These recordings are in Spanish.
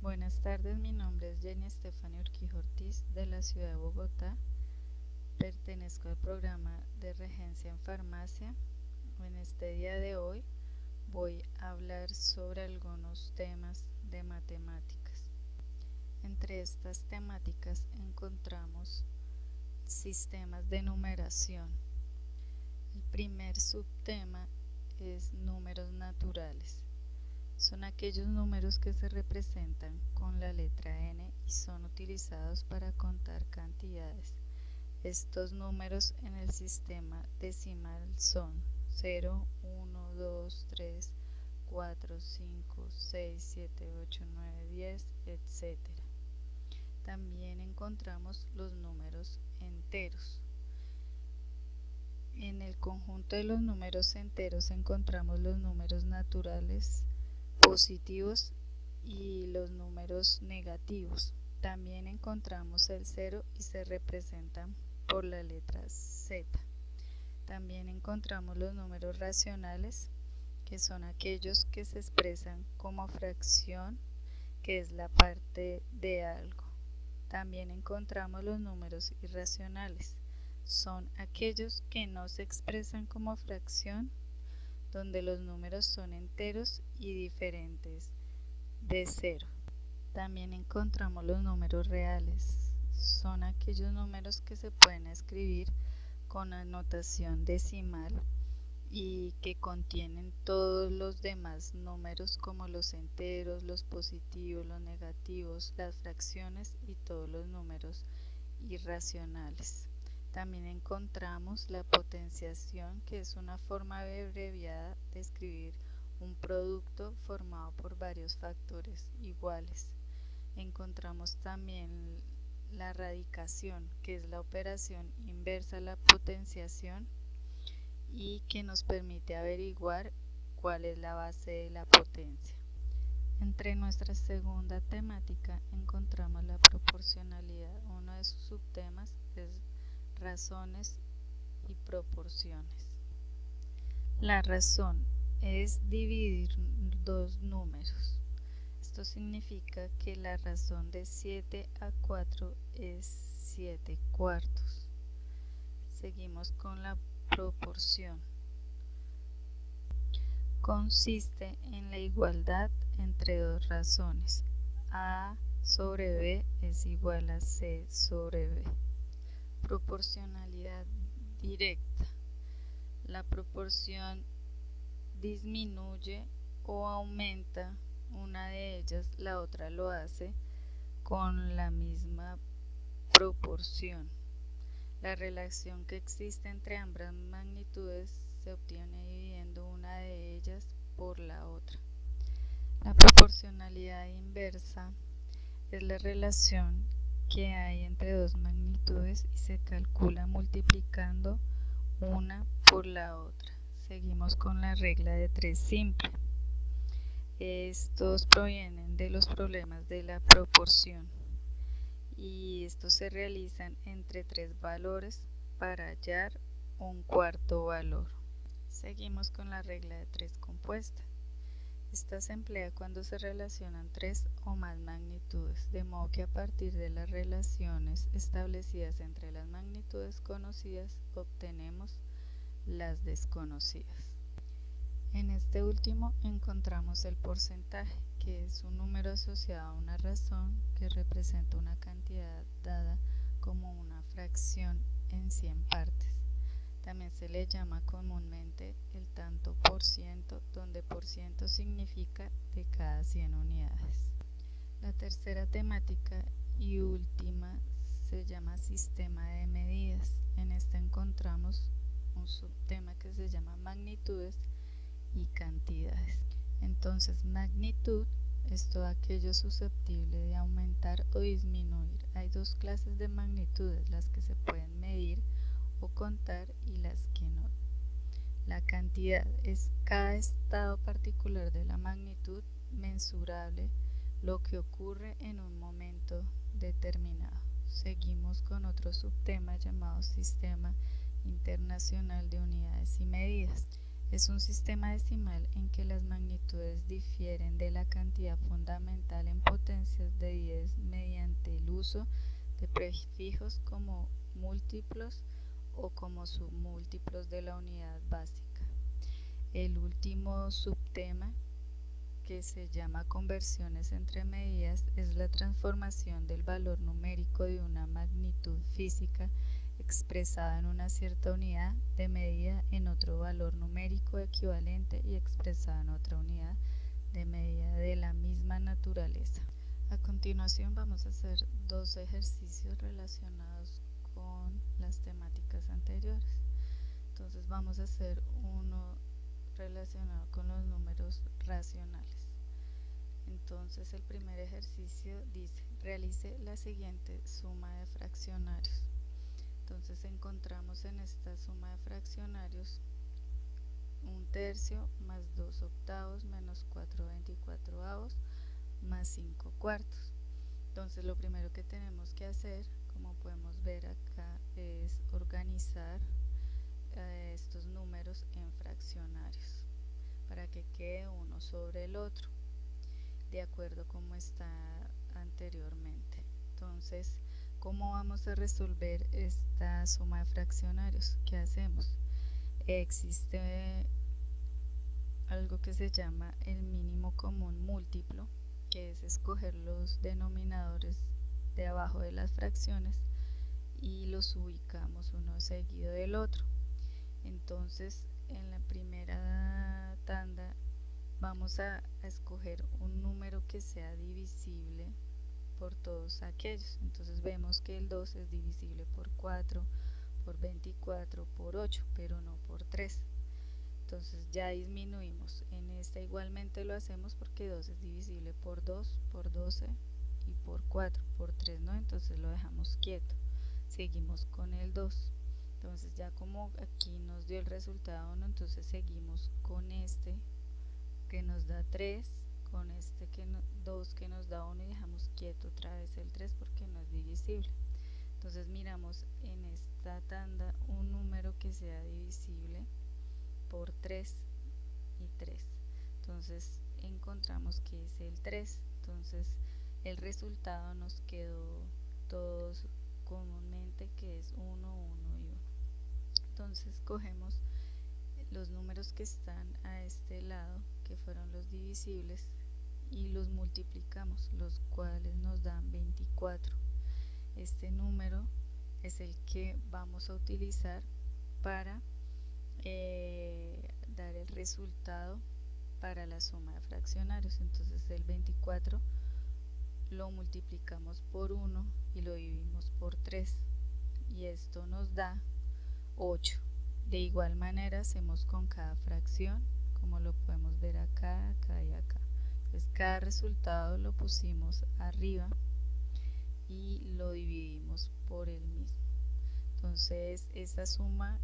Buenas tardes, mi nombre es Jenny Estefania Urquijo Ortiz de la ciudad de Bogotá. Pertenezco al programa de Regencia en Farmacia. En este día de hoy voy a hablar sobre algunos temas de matemáticas. Entre estas temáticas encontramos sistemas de numeración. El primer subtema es números naturales. Son aquellos números que se representan con la letra n y son utilizados para contar cantidades. Estos números en el sistema decimal son 0, 1, 2, 3, 4, 5, 6, 7, 8, 9, 10, etc. También encontramos los números enteros. En el conjunto de los números enteros encontramos los números naturales positivos y los números negativos. También encontramos el 0 y se representan por la letra Z. También encontramos los números racionales, que son aquellos que se expresan como fracción, que es la parte de algo. También encontramos los números irracionales. Son aquellos que no se expresan como fracción, donde los números son enteros y diferentes de 0. También encontramos los números reales. Son aquellos números que se pueden escribir con anotación decimal y que contienen todos los demás números como los enteros, los positivos, los negativos, las fracciones y todos los números irracionales. También encontramos la potenciación, que es una forma abreviada de escribir un producto formado por varios factores iguales. Encontramos también la radicación, que es la operación inversa a la potenciación y que nos permite averiguar cuál es la base de la potencia. Entre nuestra segunda temática encontramos la proporcionalidad. Uno de sus subtemas es razones y proporciones. La razón es dividir dos números. Esto significa que la razón de 7 a 4 es 7 cuartos. Seguimos con la proporción. Consiste en la igualdad entre dos razones. A sobre B es igual a C sobre B. Proporcionalidad directa. La proporción disminuye o aumenta una de ellas, la otra lo hace con la misma proporción. La relación que existe entre ambas magnitudes se obtiene dividiendo una de ellas por la otra. La proporcionalidad inversa es la relación que hay entre dos magnitudes y se calcula multiplicando una por la otra. Seguimos con la regla de 3 simple. Estos provienen de los problemas de la proporción y estos se realizan entre tres valores para hallar un cuarto valor. Seguimos con la regla de 3 compuesta. Esta se emplea cuando se relacionan tres o más magnitudes, de modo que a partir de las relaciones establecidas entre las magnitudes conocidas obtenemos las desconocidas. En este último encontramos el porcentaje, que es un número asociado a una razón que representa una cantidad dada como una fracción en 100 partes. También se le llama comúnmente el tanto por ciento, donde por ciento significa de cada 100 unidades. La tercera temática y última se llama sistema de medidas. En esta encontramos un subtema que se llama magnitudes y cantidades. Entonces, magnitud es todo aquello susceptible de aumentar o disminuir. Hay dos clases de magnitudes, las que se pueden medir o contar y las que no. La cantidad es cada estado particular de la magnitud mensurable, lo que ocurre en un momento determinado. Seguimos con otro subtema llamado Sistema Internacional de Unidades y Medidas. Es un sistema decimal en que las magnitudes difieren de la cantidad fundamental en potencias de 10 mediante el uso de prefijos como múltiplos o como submúltiplos de la unidad básica. El último subtema, que se llama conversiones entre medidas, es la transformación del valor numérico de una magnitud física expresada en una cierta unidad de medida en otro valor numérico equivalente y expresada en otra unidad de medida de la misma naturaleza. A continuación vamos a hacer dos ejercicios relacionados con las temáticas anteriores. Entonces vamos a hacer uno relacionado con los números racionales. Entonces el primer ejercicio dice: realice la siguiente suma de fraccionarios. Entonces encontramos en esta suma de fraccionarios 1/3 más 2 octavos menos 4/24 más 5 cuartos. Entonces lo primero que tenemos que hacer, como podemos ver acá, es organizar estos números en fraccionarios para que quede uno sobre el otro, de acuerdo como está anteriormente. Entonces, ¿cómo vamos a resolver esta suma de fraccionarios? ¿Qué hacemos? Existe algo que se llama el mínimo común múltiplo, que es escoger los denominadores de abajo de las fracciones y los ubicamos uno seguido del otro. Entonces, en la primera tanda vamos a escoger un número que sea divisible por todos aquellos. Entonces vemos que el 2 es divisible por 4, por 24, por 8, pero no por 3. Entonces ya disminuimos. En esta igualmente lo hacemos porque 2 es divisible por 2, por 12 y por 4, por 3 no, entonces lo dejamos quieto. Seguimos con el 2. Entonces ya como aquí nos dio el resultado 1, entonces seguimos con este que nos da 3, con este 2 que nos da 1 y dejamos quieto otra vez el 3 porque no es divisible. Entonces miramos en esta tanda un número que sea divisible por 3 y 3. Entonces encontramos que es el 3. Entonces el resultado nos quedó todos comúnmente que es 1, 1 y 1. Entonces cogemos los números que están a este lado, que fueron los divisibles, y los multiplicamos, los cuales nos dan 24. Este número es el que vamos a utilizar para dar el resultado para la suma de fraccionarios. Entonces el 24 lo multiplicamos por 1 y lo dividimos por 3 y esto nos da 8. De igual manera hacemos con cada fracción, como lo podemos ver acá, acá y acá. Entonces cada resultado lo pusimos arriba y lo dividimos por el mismo. Entonces esta suma,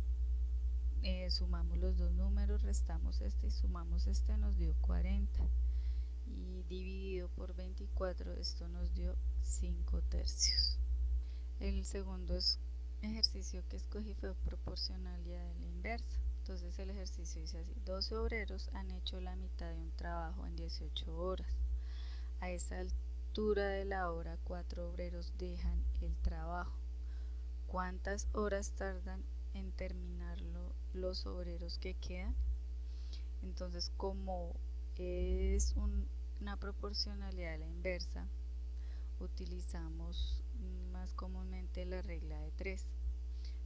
sumamos los dos números, restamos este y sumamos este, nos dio 40. Y dividido por 24, esto nos dio 5/3. El segundo ejercicio que escogí fue proporcionalidad de la inversa. Entonces el ejercicio dice así: 12 obreros han hecho la mitad de un trabajo en 18 horas. A esa altura de la hora 4 obreros dejan el trabajo. ¿Cuántas horas tardan en terminarlo los obreros que quedan? Entonces, como es una proporcionalidad a la inversa, utilizamos más comúnmente la regla de 3.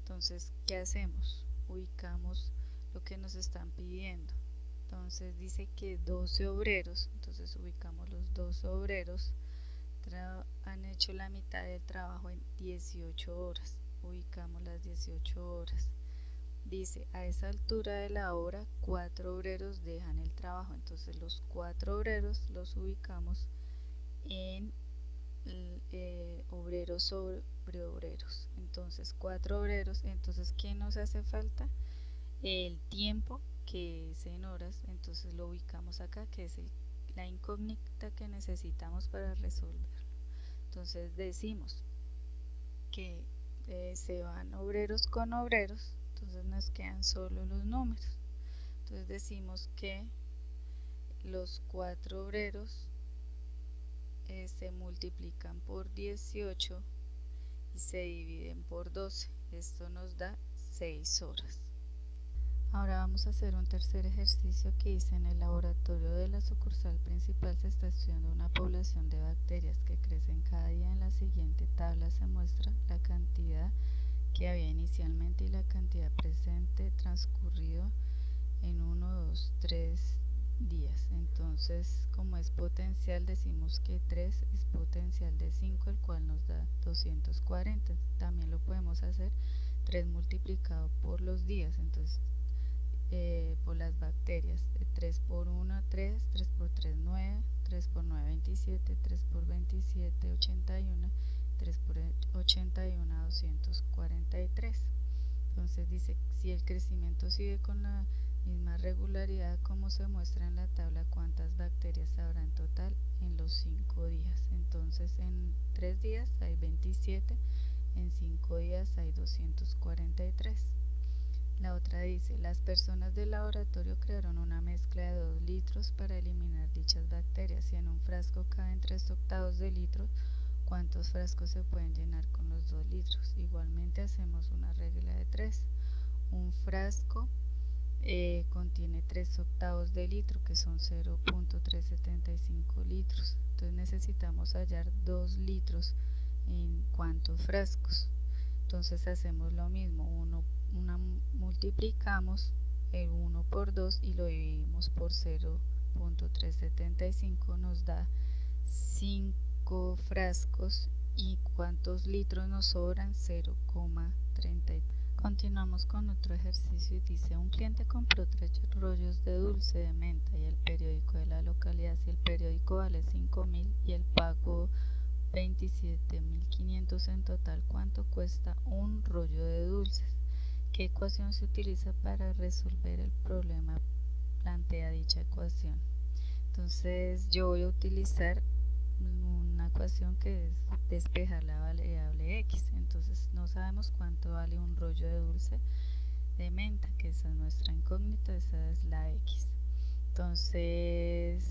Entonces, ¿qué hacemos? Ubicamos lo que nos están pidiendo. Entonces dice que 12 obreros, entonces ubicamos los 12 obreros, han hecho la mitad del trabajo en 18 horas. Ubicamos las 18 horas. Dice, a esa altura de la hora, 4 obreros dejan el trabajo. Entonces los 4 obreros los ubicamos en obreros sobre obreros. Entonces 4 obreros. Entonces, ¿qué nos hace falta? El tiempo, que es en horas. Entonces lo ubicamos acá, que es la incógnita que necesitamos para resolverlo. Entonces decimos que se van obreros con obreros, entonces nos quedan solo los números. Entonces decimos que los 4 obreros se multiplican por 18 y se dividen por 12. Esto nos da 6 horas. Ahora vamos a hacer un tercer ejercicio que dice: en el laboratorio de la sucursal principal se está estudiando una población de bacterias que crecen cada día. En la siguiente tabla se muestra la cantidad que había inicialmente y la cantidad presente transcurrido en 1, 2, 3 días. Entonces, como es potencial, decimos que 3 es potencial de 5, el cual nos da 240. También lo podemos hacer 3 multiplicado por los días, entonces por las bacterias, 3 por 1 3, 3 por 3 9, 3 por 9 27, 3 por 27 81, 3 por 81 243. Entonces dice: si el crecimiento sigue con la misma regularidad como se muestra en la tabla, ¿cuántas bacterias habrá en total en los 5 días? Entonces en 3 días hay 27, en 5 días hay 243. La otra dice: las personas del laboratorio crearon una mezcla de 2 litros para eliminar dichas bacterias. Si en un frasco caben 3/8 de litro, ¿cuántos frascos se pueden llenar con los 2 litros? Igualmente hacemos una regla de 3. Un frasco contiene 3/8 de litro, que son 0.375 litros. Entonces necesitamos hallar 2 litros en cuántos frascos. Entonces hacemos lo mismo: multiplicamos el 1 por 2 y lo dividimos por 0.375, nos da 5 frascos. ¿Y cuántos litros nos sobran? 0,30. Continuamos con otro ejercicio y dice: un cliente compró 3 rollos de dulce de menta y el periódico de la localidad. Si el periódico vale 5.000 y el pago 27.500 en total, ¿cuánto cuesta un rollo de dulces? ¿Qué ecuación se utiliza para resolver el problema? Plantea dicha ecuación. Entonces yo voy a utilizar una ecuación que es despejar la variable x. Entonces no sabemos cuánto vale un rollo de dulce de menta, que esa es nuestra incógnita, esa es la x. Entonces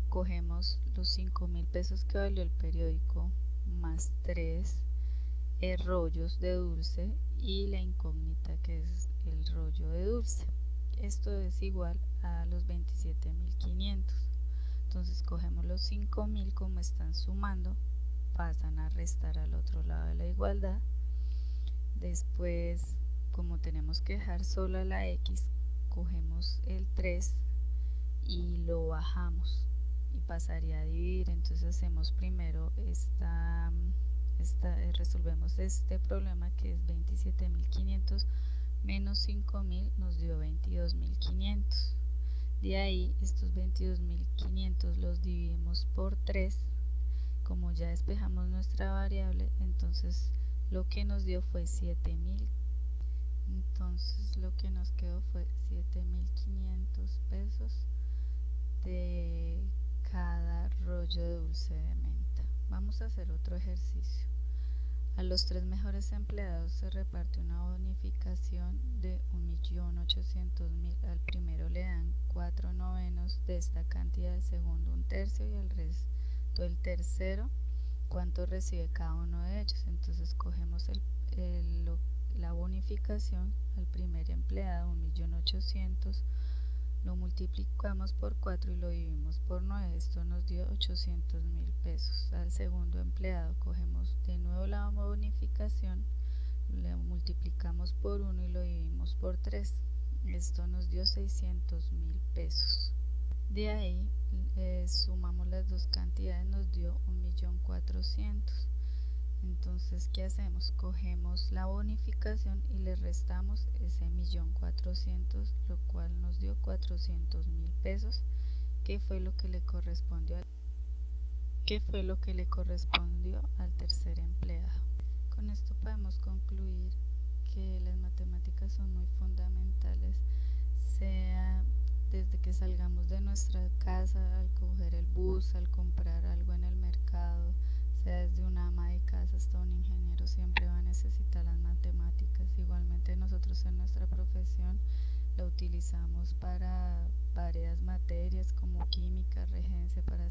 cogemos los 5.000 pesos que valió el periódico más 3 rollos de dulce y la incógnita, que es el rollo de dulce. Esto es igual a los 27.500. Entonces cogemos los 5.000, como están sumando, pasan a restar al otro lado de la igualdad. Después, como tenemos que dejar sola la x, cogemos el 3 y lo bajamos y pasaría a dividir. Entonces hacemos primero resolvemos este problema, que es 27.500 menos 5.000 nos dio 22.500. De ahí estos 22.500 los dividimos por 3. Como ya despejamos nuestra variable, entonces lo que nos dio fue 7.000. Entonces lo que nos quedó fue 7.500 pesos de cada rollo de dulce de menta. Vamos a hacer otro ejercicio. A los 3 mejores empleados se reparte una bonificación de 1.800.000. Al primero le dan 4/9 de esta cantidad, al segundo 1/3 y al resto el tercero. ¿Cuánto recibe cada uno de ellos? Entonces cogemos la bonificación al primer empleado, 1.800.000, lo multiplicamos por 4 y lo dividimos por 9, esto nos dio 800.000 pesos. Al segundo empleado cogemos de nuevo la bonificación, lo multiplicamos por 1 y lo dividimos por 3, esto nos dio 600.000 pesos. De ahí sumamos las dos cantidades, nos dio 1.400.000. Entonces, ¿qué hacemos? Cogemos la bonificación y le restamos ese 1.400.000, lo cual nos dio 400.000 pesos, que fue lo que le correspondió al tercer empleado. Con esto podemos concluir que las matemáticas son muy fundamentales, sea desde que salgamos de nuestra casa, al coger el bus, al comprar algo en el mercado, sea desde una ama de casa hasta un ingeniero, siempre va a necesitar las matemáticas. Igualmente nosotros en nuestra profesión La utilizamos para varias materias como química, regencia, para